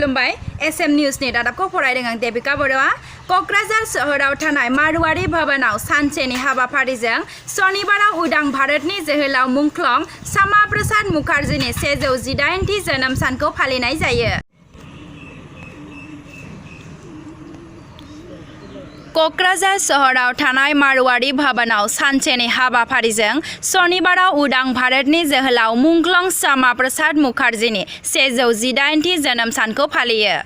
खुलुमबाय एसएम निउसनि रादाबखौ फरायदों आं देबिका बर'आ क'क्राझार सोहोराव थानाय मारुआरि भवनाव सानसेनि हाबाफारिजों सनिबाराव उदां भारतनि जोहोलाव मुंख्लं श्यामा प्रसाद मुखार्जीनि 118थि जोनोम सानखौ फालिनाय जायो। क'क्राझार सोहोराव थानाय मारुआरि भवनाव सानसेनि हाबाफारिजों सनिबाराव उदां भारतनि जोहोलाव मुंख्लं श्यामा प्रसाद मुखार्जीनि 118थि जोनोम सानखौ फालियो।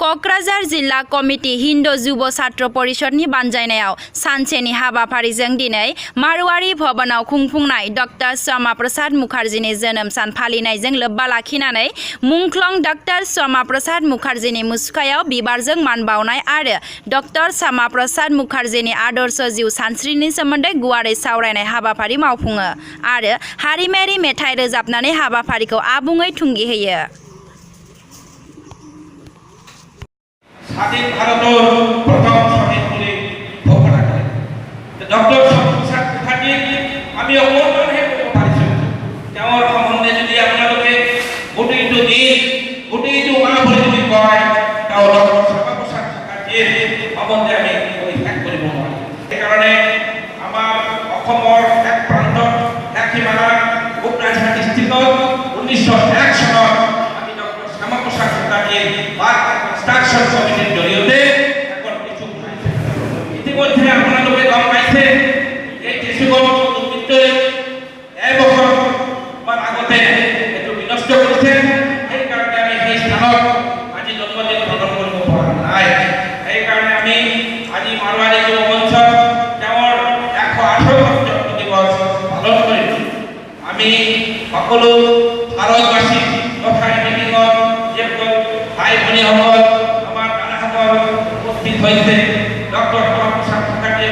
क'क्राझार जिल्ला कमिटि हिन्दु जुब छात्र परिषदनि बानजायनायाव सानसेनि हाबाफारिजों दिनै मारुआरि भवनाव खुंफुंनाय डॉ श्यामा प्रसाद मुखार्जीनि जोनोम सान फालिनायजों लोब्बा लाखिनानै मुंख्लं डॉ श्यामा प्रसाद मुखार्जीनि मुसुखायाव बिबारजों मान बावनाय आरो डॉ श्यामा प्रसाद मुखार्जीनि आदर्श जिउ सानस्रिनि सोमोन्दै गुवारै सावरायनाय हाबाफारि मावफुङो आरो हारिमायारि मेथाइ रोजाबनानै हाबाफारिखौ आबुङै थुंगिहोयो। স্বাধীন ভারতের প্রথম স্বাধীন বলে ঘোষণা করেন ডক্টর শ্যামপ্রসাদ মুখার্জি। আমি অকর্মণে বলতে পারছি তেওঁৰ সম্বন্ধে যদি আপোনালোকে গোটেইটো দিন গোটেইটো মাহ বলে যদি কয় তাও ডক্টর শ্যামপ্রসাদ মুখার্জিৰ সম্বন্ধে আমি শেষ কৰিব নোৱাৰিম। সেইকাৰণে আমাৰ অসমৰ এক প্ৰান্তত এক সীমানা কোকৰাঝাৰ ডিষ্ট্ৰিক্টত 1901 চনত আমি ডক্টর শ্যামপ্রসাদ মুখার্জিৰ কনস্ট্রাকশন কমিটির জৰিয়তে এখন কিছু ইতিমধ্যে আপোনালোকে গম পাইছে এই টিচুগড় দুৰ্বৃত্তই এবছৰ আগতে এইটো বিনষ্ট কৰিছে। সেইকাৰণে আমি সেই স্থানত আজি জন্মদিন পালন কৰিব পৰা নাই। সেইকাৰণে আমি আজি মাৰোৱাৰী যুৱ মঞ্চত তেওঁৰ 118তম জন্মদিৱস পালন কৰিছোঁ। আমি সকলো ভাৰতবাসী তথা মিটিঙত যিসকল ভাই ভনীসকল আমাৰ দাদাসকল উপস্থিত হৈছে ডক্টৰ শ্যামা প্ৰসাদ মুখাৰ্জীৰ